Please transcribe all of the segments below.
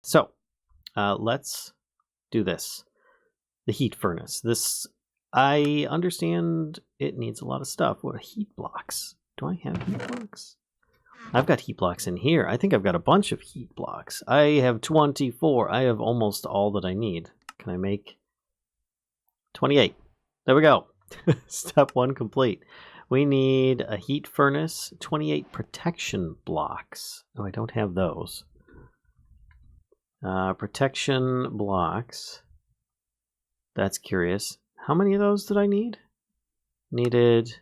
So let's do this. The heat furnace. This, I understand it needs a lot of stuff. What are heat blocks? Do I have heat blocks? I've got heat blocks in here. I think I've got a bunch of heat blocks. I have 24. I have almost all that I need. Can I make 28? There we go. Step 1 complete. We need a heat furnace, 28 protection blocks. Oh, I don't have those. Protection blocks. That's curious. How many of those did I need? Needed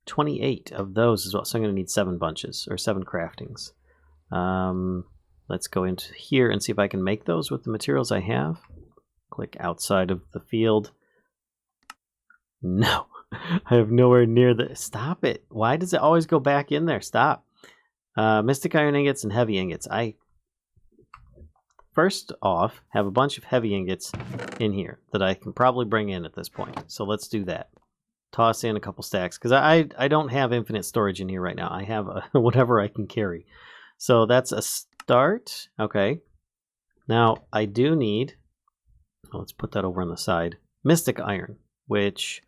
28 of those as well. So I'm going to need 7 bunches, or 7 craftings. Let's go into here and see if I can make those with the materials I have. Click outside of the field. No, I have nowhere near the... Stop it. Why does it always go back in there? Stop. Mystic iron ingots and heavy ingots. I first off have a bunch of heavy ingots in here that I can probably bring in at this point. So let's do that. Toss in a couple stacks because I don't have infinite storage in here right now. I have whatever I can carry. So that's a start. Okay. Now I do need... Oh, let's put that over on the side. Mystic iron, which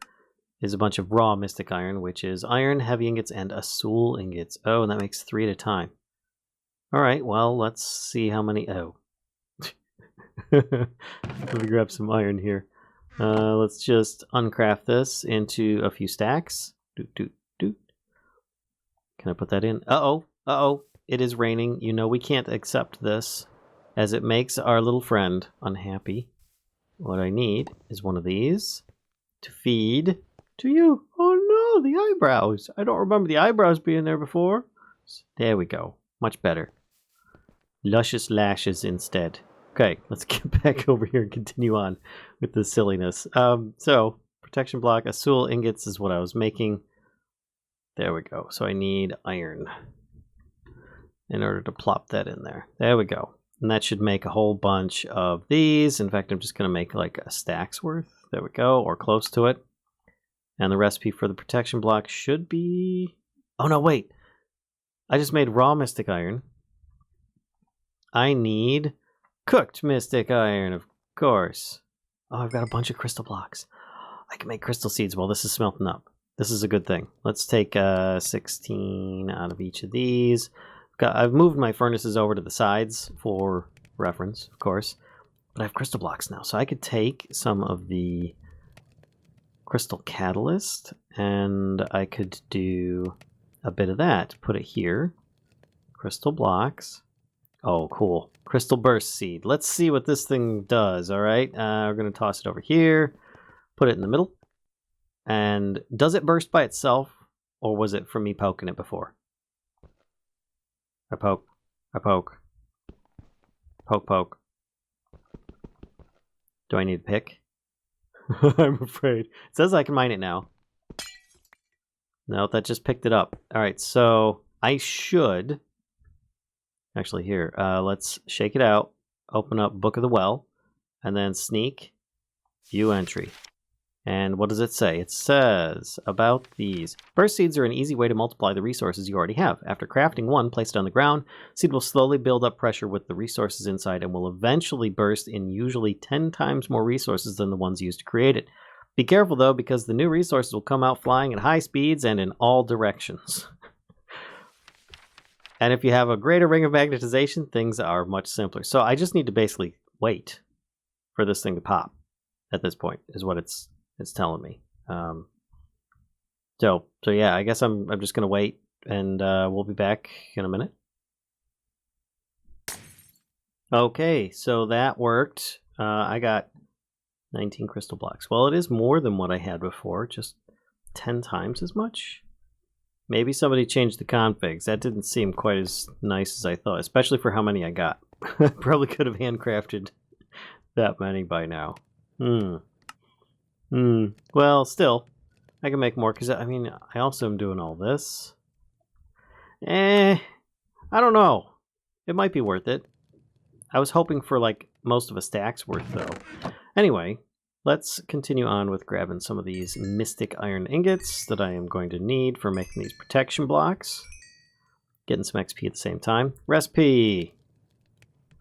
is a bunch of raw mystic iron, which is iron, heavy ingots, and azul ingots. Oh, and that makes 3 at a time. All right, well, let's see how many... Oh. Let me grab some iron here. Let's just uncraft this into a few stacks. Doot, doot, doot. Can I put that in? Uh-oh, uh-oh. It is raining. You know we can't accept this, as it makes our little friend unhappy. What I need is one of these to feed to you. Oh no, the eyebrows. I don't remember the eyebrows being there before. There we go. Much better. Luscious lashes instead. Okay, let's get back over here and continue on with the silliness. So, protection block, azul ingots is what I was making. There we go. So I need iron in order to plop that in there. There we go. And that should make a whole bunch of these. In fact, I'm just going to make like a stack's worth. There we go, or close to it. And the recipe for the protection block should be... Oh no, wait. I just made raw mystic iron. I need cooked mystic iron, of course. Oh, I've got a bunch of crystal blocks. I can make crystal seeds while this is smelting up. This is a good thing. Let's take 16 out of each of these. I've moved my furnaces over to the sides for reference, of course. But I have crystal blocks now, so I could take some of the crystal catalyst and I could do a bit of that. Put it here. Crystal blocks. Oh, cool. Crystal burst seed. Let's see what this thing does, all right? We're going to toss it over here. Put it in the middle. And does it burst by itself, or was it from me poking it before? I poke. I poke. Poke, poke. Do I need a pick? I'm afraid. It says I can mine it now. No, that just picked it up. All right, so I should... Actually, here, let's shake it out. Open up Book of the Well. And then sneak. View entry. And what does it say? It says about these. Burst seeds are an easy way to multiply the resources you already have. After crafting one, place it on the ground. Seed will slowly build up pressure with the resources inside and will eventually burst in usually 10 times more resources than the ones used to create it. Be careful though, because the new resources will come out flying at high speeds and in all directions. And if you have a greater ring of magnetization, things are much simpler. So I just need to basically wait for this thing to pop at this point, is what it's telling me. So yeah, I guess I'm just gonna wait, and we'll be back in a minute. Okay, so that worked. I got 19 crystal blocks. Well, it is more than what I had before, just 10 times as much. Maybe somebody changed the configs. That didn't seem quite as nice as I thought, especially for how many I got. I probably could have handcrafted that many by now. Well, still, I can make more, because, I mean, I also am doing all this. I don't know. It might be worth it. I was hoping for, like, most of a stack's worth, though. Anyway, let's continue on with grabbing some of these mystic iron ingots that I am going to need for making these protection blocks. Getting some XP at the same time. Recipe!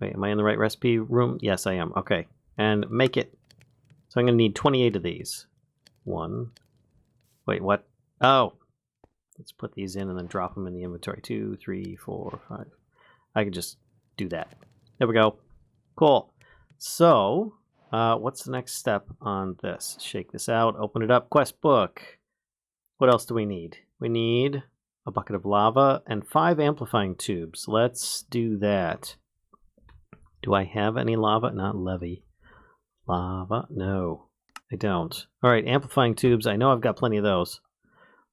Wait, am I in the right recipe room? Yes, I am. Okay. And make it. So I'm going to need 28 of these. One. Wait, what? Oh. Let's put these in and then drop them in the inventory. 2, 3, 4, 5. I can just do that. There we go. Cool. So, what's the next step on this? Shake this out. Open it up. Quest book. What else do we need? We need a bucket of lava and 5 amplifying tubes. Let's do that. Do I have any lava? Not levy. Lava? No, I don't. All right, amplifying tubes. I know I've got plenty of those.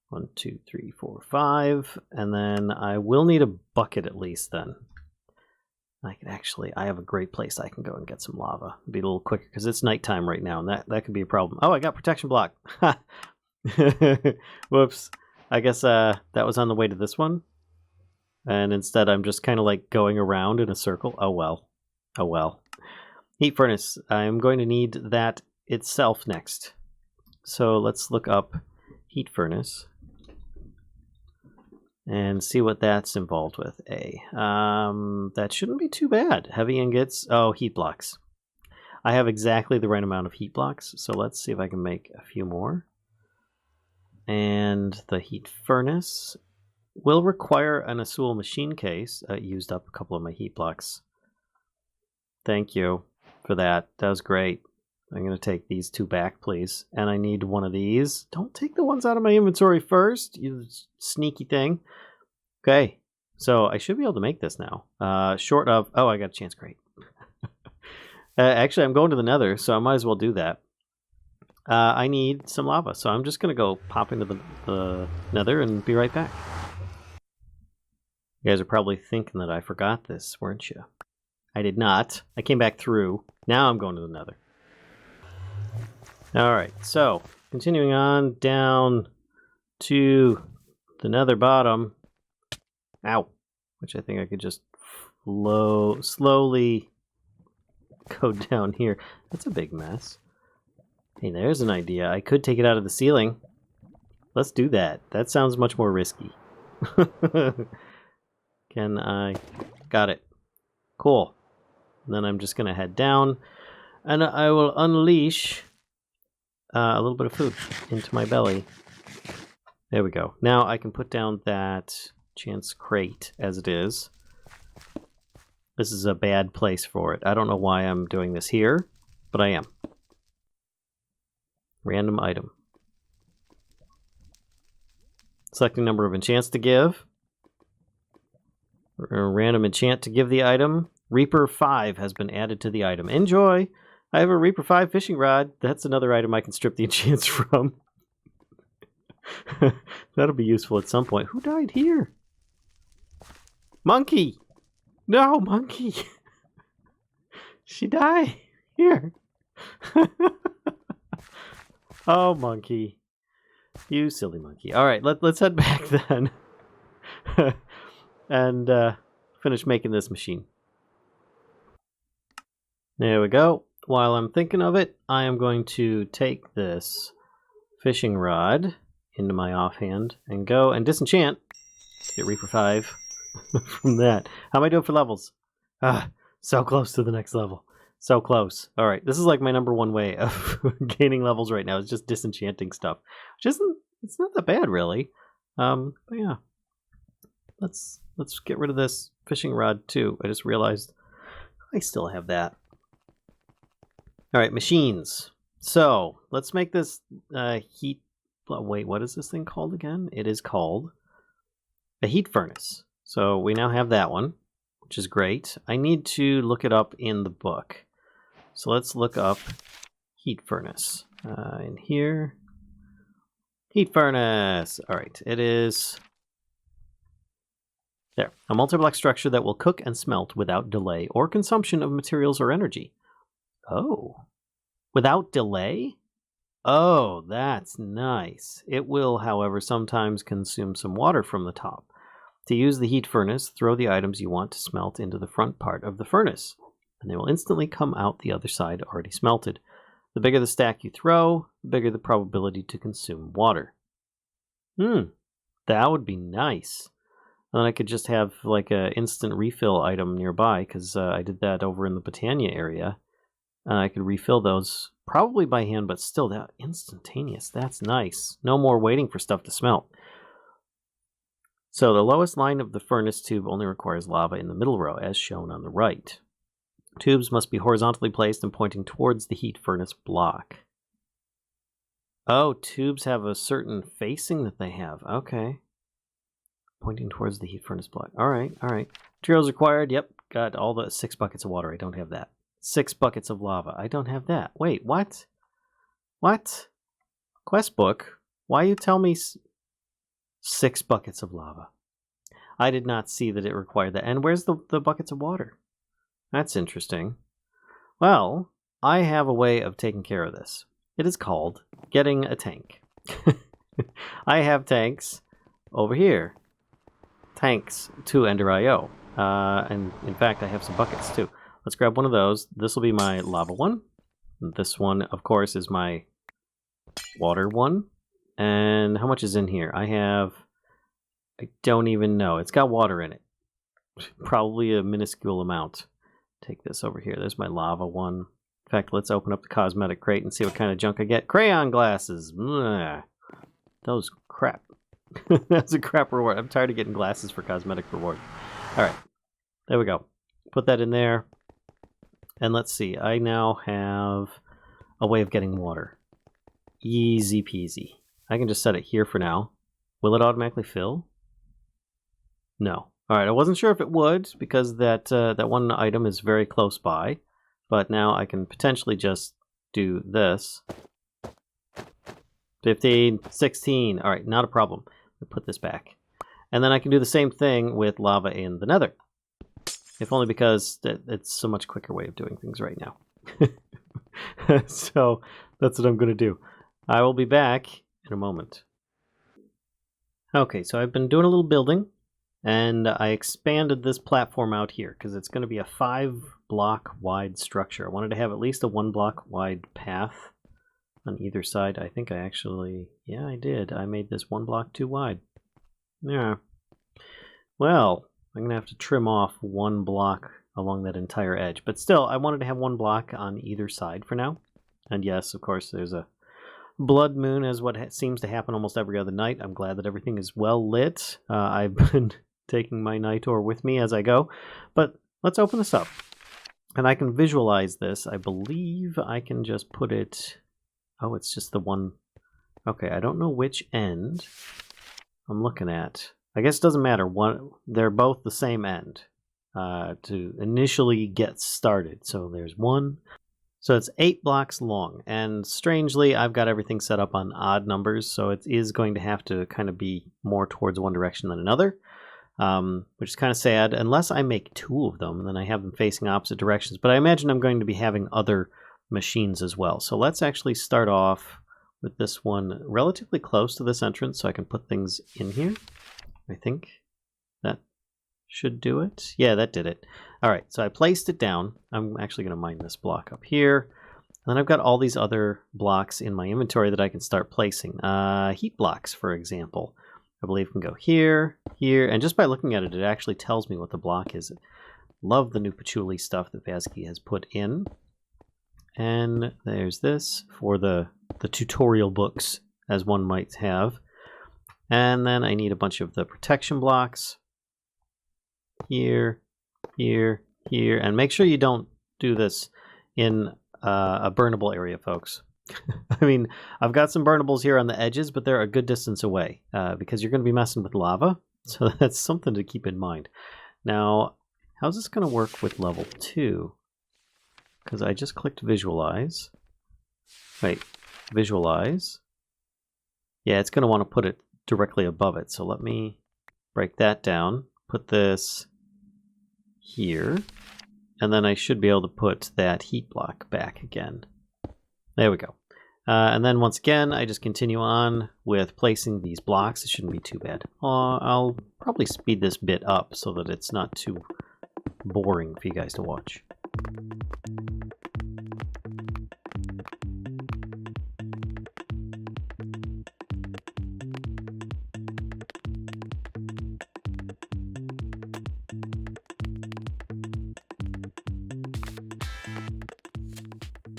1, 2, 3, 4, 5. And then I will need a bucket at least then. I have a great place I can go and get some lava. It'll be a little quicker because it's nighttime right now, and that could be a problem. Oh, I got protection block. Whoops. I guess that was on the way to this one. And instead I'm just kind of like going around in a circle. Oh well. Oh well. Heat furnace. I'm going to need that itself next. So let's look up heat furnace and see what that's involved with. That shouldn't be too bad. Heavy ingots. Oh, heat blocks. I have exactly the right amount of heat blocks, so let's see if I can make a few more. And the heat furnace will require an Asul machine case. Used up a couple of my heat blocks. Thank you for that. That was great. I'm going to take these 2 back, please. And I need one of these. Don't take the ones out of my inventory first, you sneaky thing. Okay, so I should be able to make this now. Short of... Oh, I got a chance. Great. Actually, I'm going to the nether, so I might as well do that. I need some lava, so I'm just going to go pop into the nether and be right back. You guys are probably thinking that I forgot this, weren't you? I did not. I came back through. Now I'm going to the nether. Alright, so continuing on down to the nether bottom. Ow. Which I think I could just slowly go down here. That's a big mess. Hey, there's an idea. I could take it out of the ceiling. Let's do that. That sounds much more risky. Can I... Got it. Cool. And then I'm just going to head down. And I will unleash a little bit of food into my belly. There we go. Now I can put down that chance crate as it is. This is a bad place for it. I don't know why I'm doing this here, but I am. Random item. Selecting number of enchants to give. Random enchant to give the item. Reaper 5 has been added to the item. Enjoy! I have a Reaper 5 fishing rod. That's another item I can strip the enchants from. That'll be useful at some point. Who died here? Monkey! No, monkey! She died here. Oh, monkey. You silly monkey. Alright, let's head back then. And finish making this machine. There we go. While I'm thinking of it, I am going to take this fishing rod into my offhand and go and disenchant. Get Reaper 5 from that. How am I doing for levels? So close to the next level. So close. All right, this is like my #1 way of gaining levels right now. It's just disenchanting stuff, which it's not that bad really. But yeah, let's get rid of this fishing rod too. I just realized I still have that. All right, machines. So let's make this heat. Wait, what is this thing called again? It is called a heat furnace. So we now have that one, which is great. I need to look it up in the book. So let's look up heat furnace. In here, heat furnace. All right, it is there. A multi-block structure that will cook and smelt without delay or consumption of materials or energy. Oh, without delay? Oh, that's nice. It will, however, sometimes consume some water from the top. To use the heat furnace, throw the items you want to smelt into the front part of the furnace, and they will instantly come out the other side already smelted. The bigger the stack you throw, the bigger the probability to consume water. That would be nice. And then I could just have like a instant refill item nearby, because I did that over in the Botania area. And I could refill those probably by hand, but still, that instantaneous. That's nice. No more waiting for stuff to smelt. So the lowest line of the furnace tube only requires lava in the middle row, as shown on the right. Tubes must be horizontally placed and pointing towards the heat furnace block. Oh, tubes have a certain facing that they have. Okay. Pointing towards the heat furnace block. All right, all right. Materials required. Yep, got all the 6 buckets of water. I don't have that. 6 buckets of lava. I don't have that. Wait, what? What? Quest book? Why you tell me 6 buckets of lava? I did not see that it required that. And where's the buckets of water? That's interesting. Well, I have a way of taking care of this. It is called getting a tank. I have tanks over here. Tanks to Ender IO. And in fact, I have some buckets too. Let's grab one of those. This will be my lava one. This one, of course, is my water one. And how much is in here? I don't even know. It's got water in it. Probably a minuscule amount. Take this over here. There's my lava one. In fact, let's open up the cosmetic crate and see what kind of junk I get. Crayon glasses. Blah. Those crap. That's a crap reward. I'm tired of getting glasses for cosmetic reward. Alright. There we go. Put that in there. And let's see. I now have a way of getting water. Easy peasy. I can just set it here for now. Will it automatically fill? No. Alright, I wasn't sure if it would, because that one item is very close by. But now I can potentially just do this. 15, 16. Alright, not a problem. Put this back. And then I can do the same thing with lava in the nether. If only because it's so much quicker way of doing things right now. So that's what I'm going to do. I will be back in a moment. Okay, so I've been doing a little building. And I expanded this platform out here because it's going to be a 5-block wide structure. I wanted to have at least a 1-block wide path on either side. I think I actually, yeah, I did. I made this 1 block too wide. Yeah. Well, I'm going to have to trim off 1 block along that entire edge. But still, I wanted to have 1 block on either side for now. And yes, of course, there's a blood moon as what seems to happen almost every other night. I'm glad that everything is well lit. I've been taking my night or with me as I go. But let's open this up. And I can visualize this. I believe I can just put it... Oh, it's just the one... Okay, I don't know which end I'm looking at. I guess it doesn't matter. They're both the same end to initially get started. So there's one. So it's 8 blocks long. And strangely, I've got everything set up on odd numbers. So it is going to have to kind of be more towards one direction than another. Which is kind of sad, unless I make 2 of them, and then I have them facing opposite directions. But I imagine I'm going to be having other machines as well. So let's actually start off with this one relatively close to this entrance, so I can put things in here. I think that should do it. Yeah, that did it. All right, so I placed it down. I'm actually going to mine this block up here. And then I've got all these other blocks in my inventory that I can start placing. Heat blocks, for example. I believe can go here, here, and just by looking at it, it actually tells me what the block is. Love the new patchouli stuff that Vazky has put in. And there's this for the tutorial books, as one might have. And then I need a bunch of the protection blocks. Here, here, here. And make sure you don't do this in a burnable area, folks. I mean, I've got some burnables here on the edges, but they're a good distance away because you're going to be messing with lava. So that's something to keep in mind. Now, how's this going to work with level 2? Because I just clicked visualize. Wait, visualize. Yeah, it's going to want to put it directly above it. So let me break that down. Put this here. And then I should be able to put that heat block back again. There we go. And then once again, I just continue on with placing these blocks. It shouldn't be too bad. I'll probably speed this bit up so that it's not too boring for you guys to watch.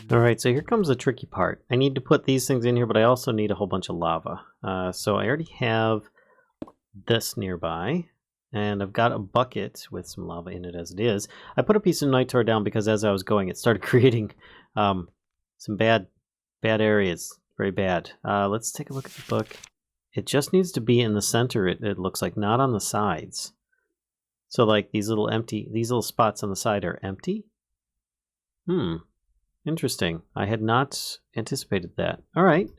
All right, so here comes the tricky part. I need to put these things in here, but I also need a whole bunch of lava. So I already have this nearby, and I've got a bucket with some lava in it as it is. I put a piece of night down because as I was going, it started creating some bad areas. Very bad. Let's take a look at the book. It just needs to be in the center, it looks like, not on the sides. So like these little spots on the side are empty? Interesting. I had not anticipated that. All right.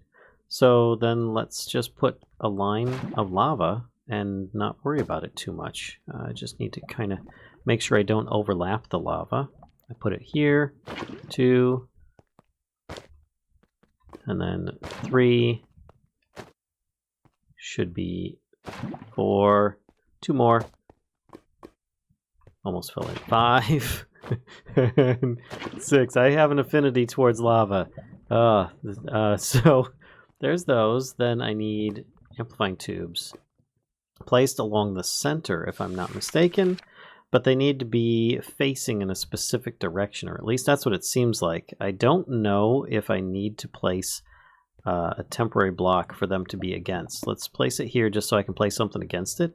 So then let's just put a line of lava and not worry about it too much. I just need to kind of make sure I don't overlap the lava. I put it here, 2, and then 3. Should be 4. 2 more. Almost fell in. 5. And 6. I have an affinity towards lava. So there's those. Then I need amplifying tubes placed along the center, if I'm not mistaken. But they need to be facing in a specific direction, or at least that's what it seems like. I don't know if I need to place a temporary block for them to be against. Let's place it here just so I can place something against it.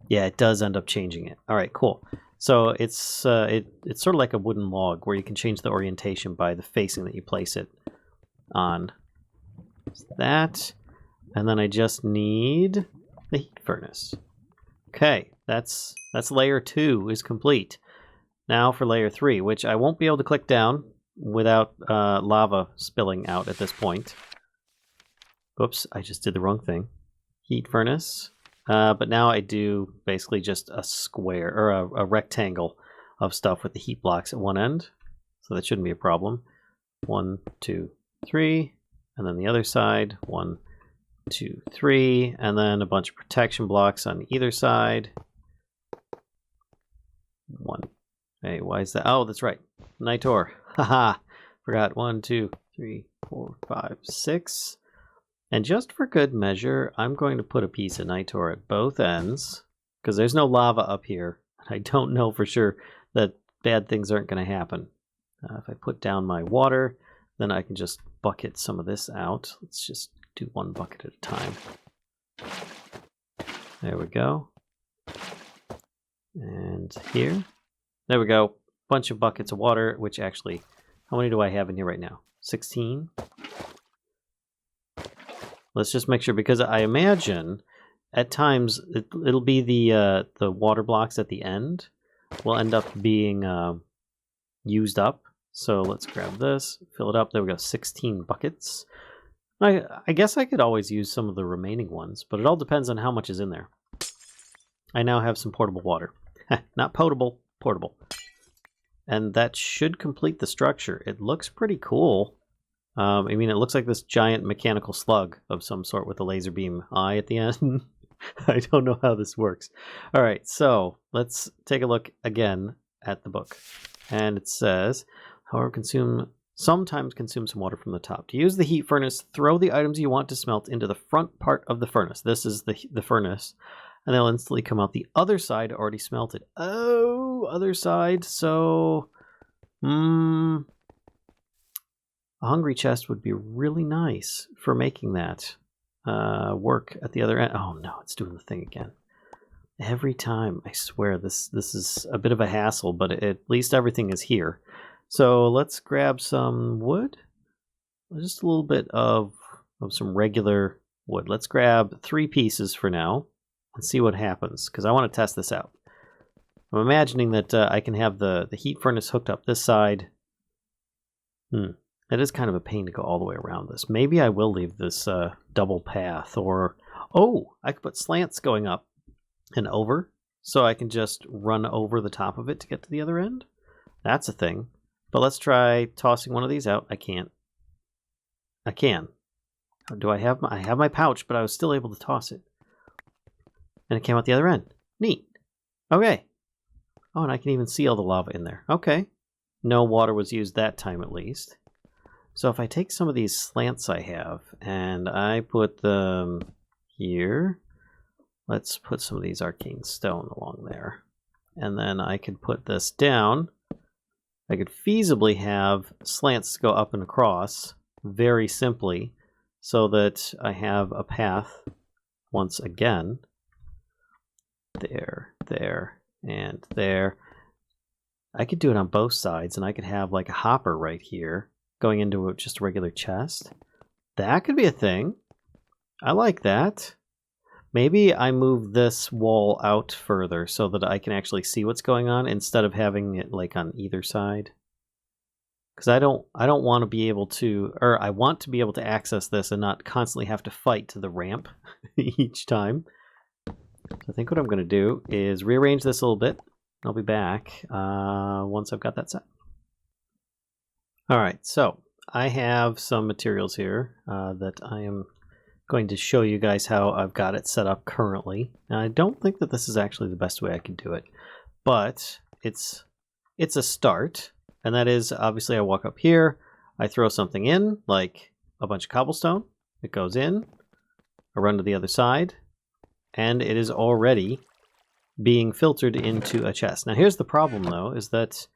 Yeah, it does end up changing it. All right, cool. So it's sort of like a wooden log where you can change the orientation by the facing that you place it on. That, and then I just need the heat furnace. Okay, that's layer 2 is complete. Now for layer 3, which I won't be able to click down without lava spilling out at this point. Oops, I just did the wrong thing. Heat furnace. But now I do basically just a square, or a rectangle of stuff with the heat blocks at one end. So that shouldn't be a problem. 1, 2, 3. And then the other side. 1, 2, 3. And then a bunch of protection blocks on either side. 1. Hey, why is that? Oh, that's right. Nitor. Haha. Forgot. 1, 2, 3, 4, 5, 6. And just for good measure, I'm going to put a piece of nitor at both ends, because there's no lava up here. I don't know for sure that bad things aren't going to happen. If I put down my water, then I can just bucket some of this out. Let's just do one bucket at a time. There we go. And here. There we go. Bunch of buckets of water, which actually, how many do I have in here right now? 16? Let's just make sure, because I imagine at times it'll be the water blocks at the end will end up being used up. So let's grab this, fill it up. There we go, 16 buckets. I guess I could always use some of the remaining ones, but it all depends on how much is in there. I now have some portable water. Not potable, portable. And that should complete the structure. It looks pretty cool. I mean, it looks like this giant mechanical slug of some sort with a laser beam eye at the end. I don't know how this works. All right, so let's take a look again at the book. And it says, however, sometimes consume some water from the top. To use the heat furnace, throw the items you want to smelt into the front part of the furnace. This is the furnace. And they'll instantly come out the other side already smelted. Oh, other side. So, a hungry chest would be really nice for making that work at the other end. Oh no, it's doing the thing again. Every time, I swear, this is a bit of a hassle, but at least everything is here. So let's grab some wood. Just a little bit of some regular wood. Let's grab 3 pieces for now and see what happens, because I want to test this out. I'm imagining that I can have the heat furnace hooked up this side. It is kind of a pain to go all the way around this. Maybe I will leave this double path, or... Oh, I could put slants going up and over, so I can just run over the top of it to get to the other end. That's a thing. But let's try tossing one of these out. I can't. I can. Do I have I have my pouch, but I was still able to toss it. And it came out the other end. Neat. Okay. Oh, and I can even see all the lava in there. Okay. No water was used that time, at least. So if I take some of these slants I have and I put them here, let's put some of these arcane stone along there. And then I could put this down I could feasibly have slants go up and across very simply so that I have a path once again. There, there, and there. I could do it on both sides, and I could have like a hopper right here going into just a regular chest. That could be a thing. I like that. Maybe I move this wall out further so that I can actually see what's going on instead of having it like on either side. Because I don't want to be able to, or I want to be able to access this and not constantly have to fight to the ramp each time. So I think what I'm going to do is rearrange this a little bit. I'll be back once I've got that set. All right, so I have some materials here that I am going to show you guys how I've got it set up currently. Now, I don't think that this is actually the best way I could do it, but it's a start, and that is obviously I walk up here, I throw something in, like a bunch of cobblestone, it goes in, I run to the other side, and it is already being filtered into a chest. Now here's the problem though, is that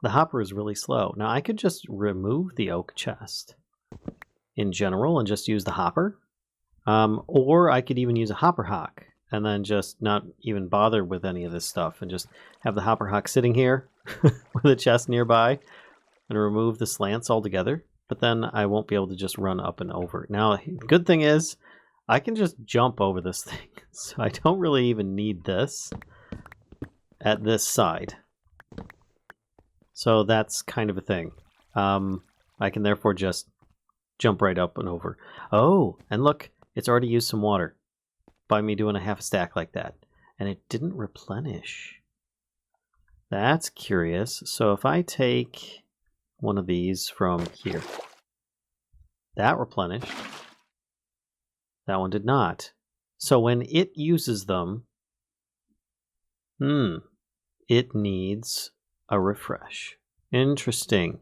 the hopper is really slow. Now I could just remove the oak chest in general and just use the hopper, or I could even use a hopper hock and then just not even bother with any of this stuff and just have the hopper hock sitting here with a chest nearby and remove the slants altogether, but then I won't be able to just run up and over. Now the good thing is I can just jump over this thing, so I don't really even need this at this side. So that's kind of a thing. I can therefore just jump right up and over. Oh, and look, it's already used some water by me doing a half a stack like that. And it didn't replenish. That's curious. So if I take one of these from here, that replenished. That one did not. So when it uses them, it needs a refresh. Interesting.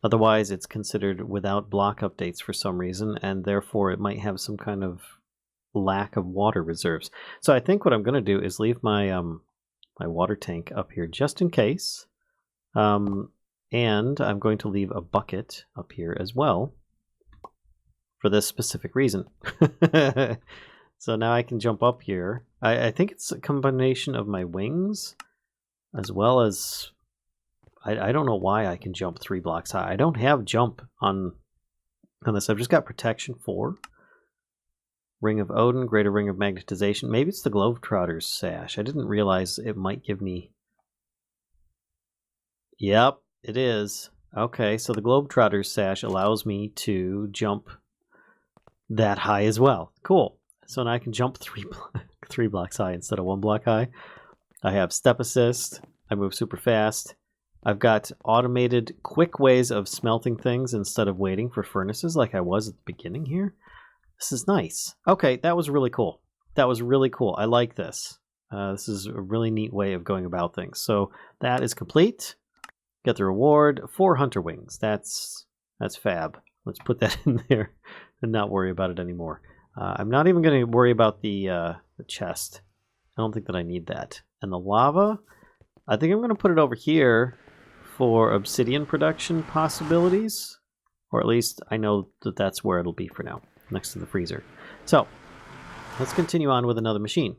Otherwise, it's considered without block updates for some reason, and therefore it might have some kind of lack of water reserves. So I think what I'm going to do is leave my my water tank up here just in case, and I'm going to leave a bucket up here as well for this specific reason. So now I can jump up here. I think it's a combination of my wings as well as I don't know why I can jump 3 blocks high. I don't have jump on this. I've just got protection 4. Ring of Odin, Greater Ring of Magnetization. Maybe it's the Globetrotters Sash. I didn't realize it might give me... Yep, it is. Okay, so the Globetrotters Sash allows me to jump that high as well. Cool. So now I can jump 3 blocks high instead of 1 block high. I have Step Assist. I move super fast. I've got automated quick ways of smelting things instead of waiting for furnaces like I was at the beginning here. This is nice. Okay, that was really cool. That was really cool. I like this. This is a really neat way of going about things. So that is complete. Get the reward. 4 hunter wings. That's fab. Let's put that in there and not worry about it anymore. I'm not even going to worry about the chest. I don't think that I need that. And the lava, I think I'm going to put it over here for obsidian production possibilities. Or at least I know that that's where it'll be for now, next to the freezer. So let's continue on with another machine.